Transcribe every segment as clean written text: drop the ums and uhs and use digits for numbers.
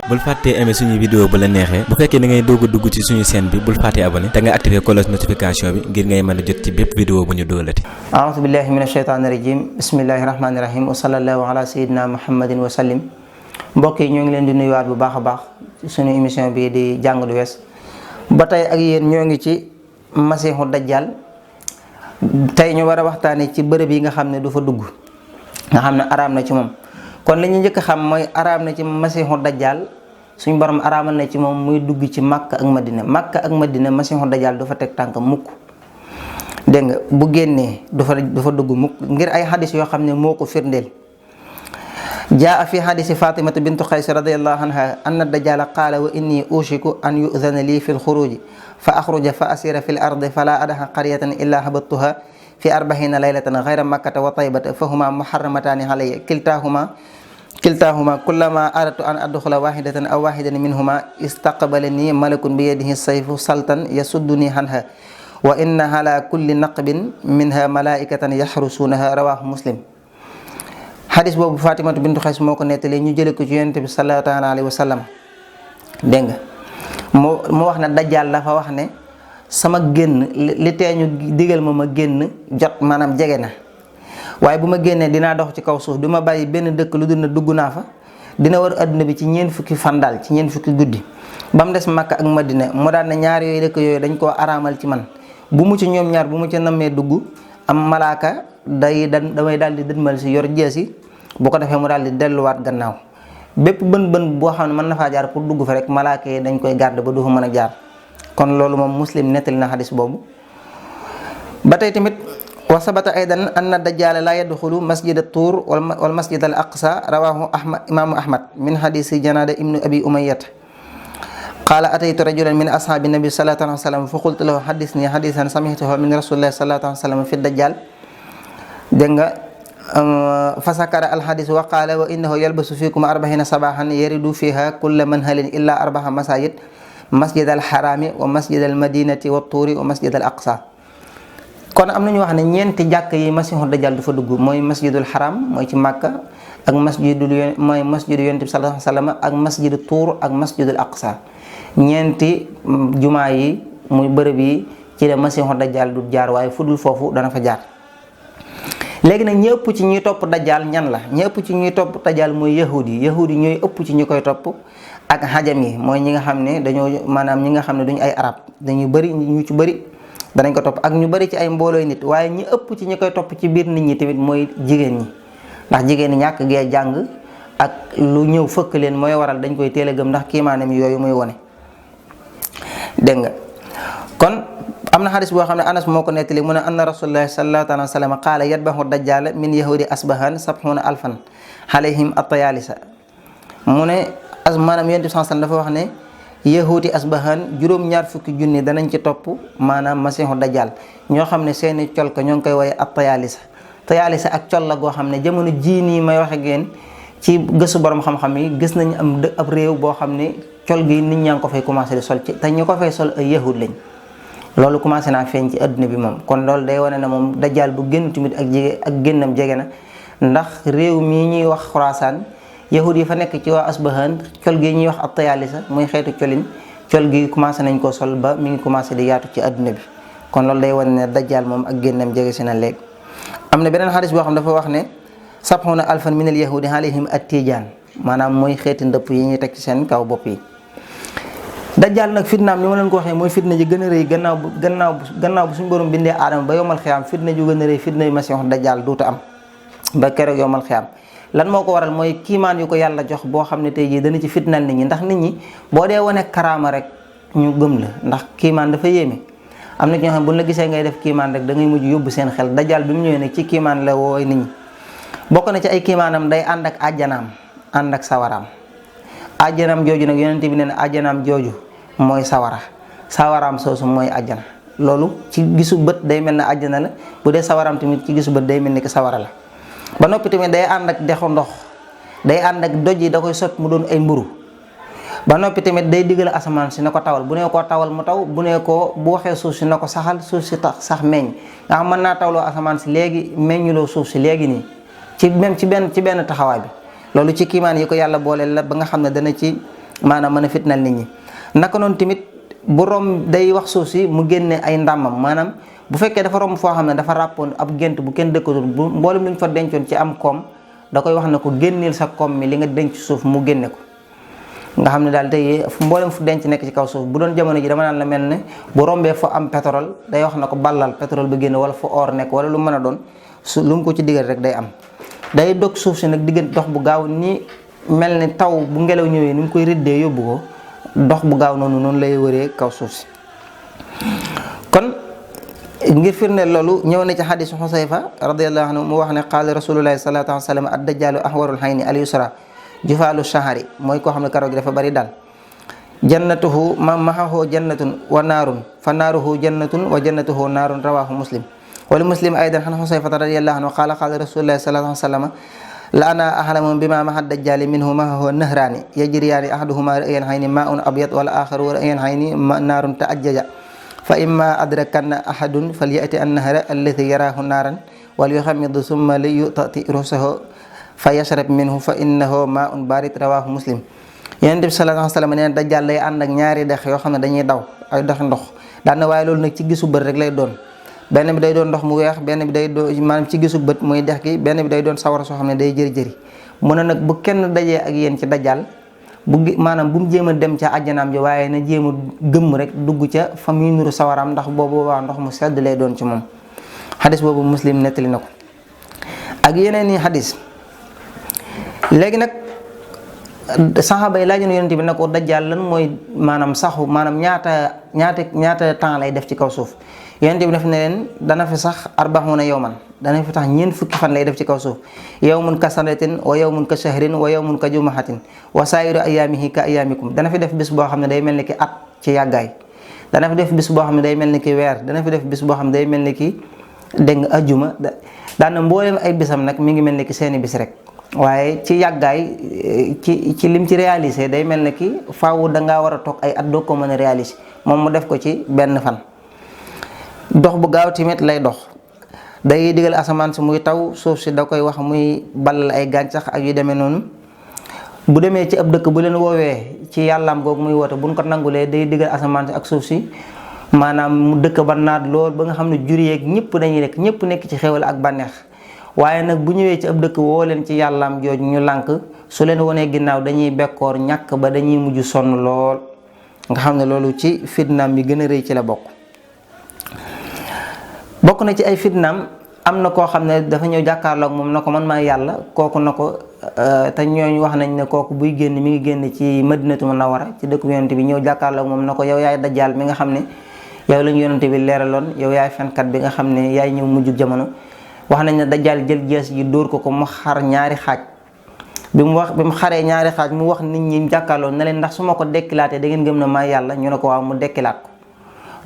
bul fàttee aimer suñu vidéo bu la neexee bu fekkee da ngay doog a dugg ci suñu chaîne bi bul fàttee abonné te nga activer cloche notification bi ngir ngay mën a jot ci bépp vidéo bu ñu doolati. a'uuzu billahi mina shaytaani rajim bismillahi rahmaani rahim wa sallallahu ala sayyidina muhammadin wa sallim. mbokk yi ñoo ngi leen di nuyuwaat bu baax a baax suñu émission bi di jàng lu wees ba tey ak yéen ñoo ngi ci masiixu dajjal. tey ñu war a waxtaanee ci bërëb yi nga xam ne du fa dugg nga xam ne araam na ci moom. kon li ñu njëkk a xam mooy araam na ci masiixu dajjal suñu borom araamal na ci moom muy dugg ci Makka ak Madina. Makka ak Madina masiixu dajjal du fa teg tànk mukk. dégg nga bu génnee du fa dugg mukk ngir ay xadis yoo xam ne moo ko firndeel. jaa fi xadisi Fatimata bintu Xays radiyallahu anha anna dajjala qaala wa inni ushiku an yu'zana lii fi lxuruji fa axruja fa asira fi l ardi fala adaxa qaryatan illa habattuha fi 40 laylatan ghayra makkata wa taybata fahuma muharramataani alayya kiltahuma kullama aradtu an adxula wahidatan aw wahidan minhuma istaqbalani malakun bi yadihi sayfu saltan yasudduni anha wa inna ala kulli naqbin minha malaikatan yaxrusunaha rawahu muslim. xadis boobu Fatimatu bintu Xays moo ko nettali ñu jële ko ci yonent bi sallallahu alayhi wa sallam. dégg nga mu wax ne dajjal dafa wax ne sama génn li tee ñu digal ma génn jot maanaam jege na waaye bu ma génnee dinaa dox ci kaw suuf du ma bàyyi benn dëkk lu dul na dugg naa fa dina war adduna bi ci ñeent fukki fan daal ci ñeent fukki guddi ba mu des Makka ak Madina mu daan ne ñaar yooyu dëkk yooyu dañ koo araamal ci man bu mu ci ñoom ñaar bu mu ci nammee dugg am malaaka damay daal di dënmal si yor jeesi bu ko defee mu daal di delluwaat gannaaw bépp bën boo xam ne mën na faa jaar pour dugg fa rek malaaka yi dañ koy garder ba du fa mën a jaar. kon loolu moom Muslim nettali na xadis boobu. ba tey tamit wa sabata aydan anna dajjala la yadxulu masjid at-tur wal masjid al aqsa rawahu imaamu ahmad min xadisi janada ibnu abi umayyata qaala ataytu rajulan min ashaabi nabi sallallahu alayhi wa sallam fa qultu lahu haddisni hadisan samihtuhu min rasulillahi sallallahu alayhi wa sallam fi dajjal. dégg nga fa sakara al hadis wa qaala wa innahu yalbasu fikum 40 sabahan yaridu fiha kulla manhalin illa 4 masajid masjid al harami wa masjid al madinati wa tuuri wa masjid al aqsa. kon am nañu wax ne ñeenti jàkk yi masiixu dajjal du fa dugg mooy masjidul haram mooy ci Makka ak masjidu yonent bi sallallahu alayhi wa sallam ak masjidu tuur ak masjidul aqsa. ñeenti jumaa yi muy bërëb yi ci la masiixu dajjal du jaar waaye fudul foofu dana fa jaar. léegi nag ñi ëpp ci ñuy topp dajjal ñan la ñi ëpp ci ñuy topp dajjal mooy yahud yi ñooy ëpp ci ñi koy topp ak xajam yi mooy ñi nga xam ne ñi nga xam ne duñu ay arab dañuy bëri ñu ci bëri danañ ko topp ak ñu bëri ci ay mboolooy nit waaye ñi ëpp ci ñi koy topp ci biir nit ñi tamit mooy jigéen ñi ndax jigéen ñi ñàkk gee jàng ak lu ñëw fëkk leen mooy waral dañ koy teel a gëm ndax kiimaanam yooyu muy wone. dégg nga kon am na xadis boo xam ne Anas moo ko nettali mu ne anna rasulullahi sallallahu alayhi wa sallam qaala yadbahu dajjal min yahudi asbahan 70,000 alayhim at-tayalisa mu ne maanaam yonent bi sallallahu dafa wax ne yahudi asbahan juróom-ñaar fukki junni danañ ci topp maanaam masiixu dajjal ñoo xam ne seeni col ko ñoo ngi koy woye at-tayalisa ak col la goo xam ne jamono jii nii may waxe ngeen ci gëstu borom xam-xam yi gis nañu ab réew boo xam ne col gi nit ñaa ngi ko fay commencé di sol ci te ñu ko fay sol ay yahud lañ. loolu commencé naa feeñ ci adduna bi moom kon loolu day wane ne moom dajjal bu génn tamit ak génnam jege na ndax réew mii ñuy wax Xuraasaan yahud yi fa nekk ci waa Asbahan col gi ñuy wax ab tayaalisa muy xeetu col gi commencé nañ koo sol ba mi ngi commencé di yaatu ci adduna bi kon loolu day wane ne dajjal moom ak génnam jege si na léegi. am na beneen xadis boo xam dafa wax ne 70,000 min al yahudi alayhim at-tijaan maanaam mooy xeeti ndëpp yi ñuy teg ci seen kaw bopp yi. dajjal nag fitnaam ni ma leen ko waxee mooy fitna ji gën a rëy gannaaw bu suñu borom bindee aadama ba yomal xiyaam fitna ju gën a rëy fitna yu masiixu dajjal duuta am ba keroog yomal xiyaam. lan moo ko waral mooy kiimaan yu ko yàlla jox boo xam ne tey jii dana ci fitnal nit ñi ndax nit ñi boo dee wane karaama rek ñu gëm la ndax kiimaan dafa yéeme. am na ñoo xam ne buñ la gisee ngay def kiimaan rek da ngay mujj yóbbu seen xel dajjal bi mu ñëwee nag ci kiimaan la wooy nit ñi bokk na ci ay kiimaanam day ànd ak àjjanaam ànd ak sawaraam àjjanaam jooju nag yonent bi nee na àjjanaam jooju mooy sawaraam soosu mooy àjjana loolu ci gisu bët day mel ne àjjana la bu dee sawaraam tamit ci gisu bët day mel ni ki sawara la. ba noppi tamit day ànd ak dexu ndox day ànd ak doj yi da koy sot mu doon ay mburu ba noppi tamit day digal asamaan si na ko tawal bu nee koo tawal mu taw bu nee koo bu waxee suuf si na ko saxal suuf si tax sax meññ nga xam mën naa tawloo asamaan si léegi meññuloo suuf si léegi nii ci benn taxawaay bi loolu ci kiimaan yi ko yàlla booleel la ba nga xam ne dana ci maanaam mën a fitnal nit ñi. naka noonu tamit bu romb day wax suuf si mu génne ay ndàmmam, maanaam bu fekkee dafa romb foo xam ne dafa ràppoon ab gént bu kenn dëkkatul bu mboolem lu ñu fa dencoon ci am koom da koy wax ne ko génneel sa koom mi li nga denc suuf mu génne ko. nga xam ne daal tey mboolem fu denc nekk ci kaw suuf bu doon jamono ji dama naan la mel ne bu rombee fu am pétrole day wax na ko ballal pétrole ba génn, wala fu or nekk wala lu mën a doon su lu mu ko ci digal rek day am. day dog suuf si nag diggante dox bu gaaw ni mel ne taw bu ngelaw ñëwee ni mu koy rëddee yóbbu ko, dox bu gaaw noonu lay wëree kaw suuf si. kon ngir firndeel loolu ñëw na ci xadisu Xusayfa radiyallahu anhu mu wax ne qaala rasulullahi sallallahu alayhi wa sallam ad-dajjalu ahwarul hayni al yusra jufaalu shahari, mooy koo xam ne karaw gi dafa bari daal. jannatuhu mahahu jannatun wa naarun fa naaruhu jannatun wa jannatuhu naarun rawahu muslim. wali muslim aydan xan Xusayfata radiyallahu anhu qaala qaala rasulullahi sallallahu alayhi wa sallam la ana ahlamu bima maha dajjali minhu mahahu nahraani yajriyaani ahaduhuma ra'yan hayni maa'un abyad wal akharu ra'yan hayni naarun ta'ajjaja fa imma adrakanna ahadun falyati an-nahra alladhi yaraahu naaran wal yuhammidu summa li yu'ti rusahu fa yashrab minhu fa innahu maa'un barid rawahu muslim. Yonent bi sallallahu alayhi wa sallam nee na dajjal lay ànd ak ñaari dex yoo xam ne dañuy daw ay dex ndox daan na waaye loolu nag ci gisu bët rek lay doon. benn bi day doon ndox mu weex, benn bi day doon maanaam ci gisu bët muy dex gi, benn bi day doon sawara soo xam ne day jëri mu ne nag bu kenn dajee ak yéen ci dajjal maanaam bu mu jéem a dem ca àjjanaam ji waaye na jéem a gëmm rek dugg ca fa muy nuru sawaraam ndax boobu waa ndox mu sedd lay doon ci moom. xadis boobu muslim nettali na ko ak yeneen i xadis. léegi nag saxaaba yi laaj na yonent bi ne ko dajjal lan mooy maanaam saxu maanaam ñaata temps lay def ci kaw suuf. yonent bi def ne leen dana fi sax 40 yawman, dana fi tax ñeent fukki fan lay def ci kaw suuf. yawmun ka sanatin wa yawmun ka shahrin wa yawmun ka jumahatin wa saa'iru ayaamihi ka ayaamikum. dana fi def bis boo xam ne day mel ni ki at ci yàggaay, dana fi def bis boo xam ne day mel ni ki weer, dana fi def bis boo xam ne day mel ni ki dégg nga ajjuma. daana mbooleem ay bisam nag mi ngi mel ni ki seeni bis rek, waaye ci yàggaay ci lim ci réalisé day mel ni ki faaw dangaa war a toog ay at doo ko mën a réalisé, moom mu def ko ci benn fan. dox bu gaaw tamit lay dox, day digal asamaan si muy taw, suuf si da koy wax muy ballal ay gàncax ak yu demee noonu. bu demee ci ab dëkk bu leen woowee ci yàllaam googu muy woote buñ ko nangulee day digal asamaan si ak suuf si maanaam mu dëkk ba naat lool ba nga xam ne jur yeeg ñëpp dañuy ñëpp nekk ci xéwal ak bànneex. waaye nag bu ñëwee ci ab dëkk woo leen ci yàllaam jooju ñu lànk, su leen wonee ginnaaw dañuy bekkoor ñàkk ba dañuy mujj sonn lool, nga xam ne loolu ci fitnaam yi gën a rëy ci la bokk. bokk na ci ay fitnaam am na koo xam ne dafa ñëw jàkkaarloog moom na ko man maa yàlla, kooku na ko te ñooñu wax nañ ne kooku buy génn mi ngi génn ci Madinatu Munawwara ci dëkk yonent bi, ñëw jàkkaarloog moom na ko yow yaay dajjaal mi nga xam ne yow lañu yonent bi leeraloon, yow yaay fenkat bi nga xam ne yaay ñëw mujjug jamono. wax nañ ne dajjaal jël jees ji dóor ko mu xar ñaari xaaj. bi mu xaree ñaari xaaj mu wax nit ñi jàkkaarloo na leen ndax su ma ko dekkilaatee da ngeen gëm na maa yàlla, ñu ne ko waaw mu dekkilaat ko.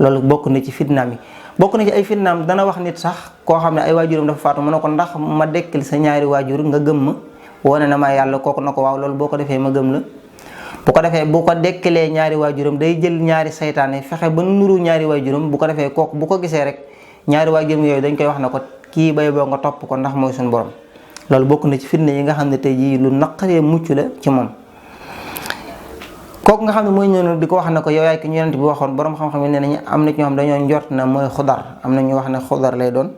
loolu bokk na ci fitnaam yi. bokk na ci ay fitnaam dana wax nit sax koo xam ne ay waajuram dafa faatu mu ne ko ndax ma dekkil sa ñaari waajur nga gëm ma wane na maa yàlla, kooku na ko waaw loolu boo ko defee ma gëm la. bu ko defee bu ko dekkilee ñaari waajuram day jël ñaari saytaane fexe ba nuru ñaari waajuram, bu ko defee kooku bu ko gisee rek ñaari waajuram yooyu dañ koy wax ne ko kii bay boo nga topp ko ndax mooy suñu borom. loolu bokk na ci fitna yi nga xam ne tey jii lu naqaree mucc la ci moom. kooku nga xam ne mooy ñëw di ko wax ne ko yow yaay ki ñu yonent bi waxoon, borom xam-xam yi nee nañu am na ci ñoo xam dañoo njort na mooy xudar, am na ñu wax ne xudar lay doon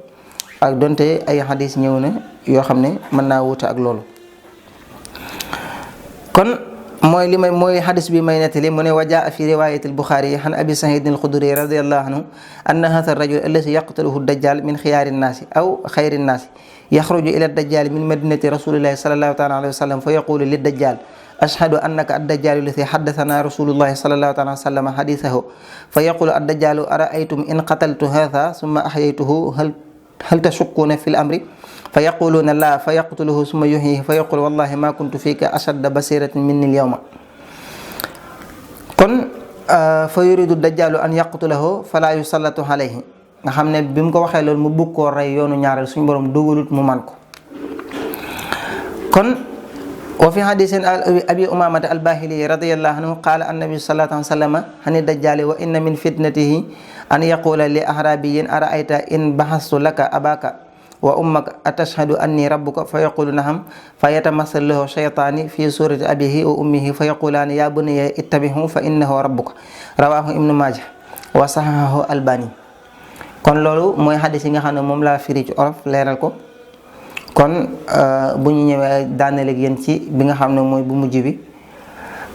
ak donte ay xadis ñëw na yoo xam ne mën naa wuute ak loolu. kon mooy xadis bi may nettali mu ne wajaa fi riwayat al-Bukhari an abi Sa'id al-Khudri radiyallahu anhu anna hadha ar-rajul alladhi yaqtuluhu ad-dajjal min khiyari an-nas aw khayri an-nas yakhruju ila ad-dajjal min madinati rasulillahi sallallahu ta'ala alayhi wa sallam fa yaqulu lid-dajjal ashhadu annaka ad-dajjalu alladhi haddathana rasulullahi sallallahu ta'ala alayhi wa sallam hadithahu fa yaqulu ad-dajjalu ara'aytum in qataltu hadha thumma ahyaytuhu hal tashukkuna fil amri fa yaquluuna laa fa yaqtuluhu summa yuhyihi fa yaqul wallahi ma kuntu fika ashadda basiratin minni al-yawma. kon fa yuridu dajjalu an yaqtulahu fala yusallatu alayhi, nga xam ne bi mu ko waxee loolu mu bëgg koo rey yoonu ñaareel suñu borom dugalut mu man ko. kon wa fi hadisin abi umamata al-bahili radiyallahu anhu qala annabi sallallahu alayhi wa sallam ani dajjali wa inna min fitnatihi an yaqula li ahrabiyyin ara'ayta in bahastu laka abaka wa ummaka atashhadu anni rabbuka fa yaqulu naham fa yatamassal lahu shaytaani fi surati abihi wa ummihi fa yaqulaani ya bunayya ittabihu fa innahu rabbuka rawahu ibnu maaja wa sahahahu albani. kon loolu mooy xadis yi nga xam ne moom laa firi ci olof leeral ko. kon bu ñu ñëwee daaneel ak yéen ci bi nga xam ne mooy bu mujj bi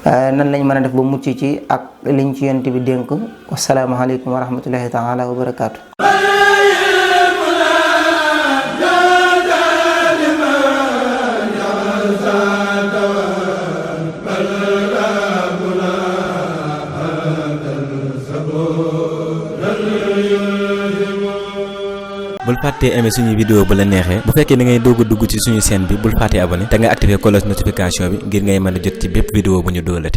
nan lañ mën a def ba mucc ci ak liñ ci yonent bi dénk. wasalaamaaleykum wa rahmatullahi taala wa barakaatu. bul fàttee aimer suñu vidéo bu la neexee bu fekkee da ngay doog a dugg ci suñu chaîne bi bul fàttee abonné te nga activer cloche notification bi ngir ngay mën a jot ci bépp vidéo bu ñu doolati.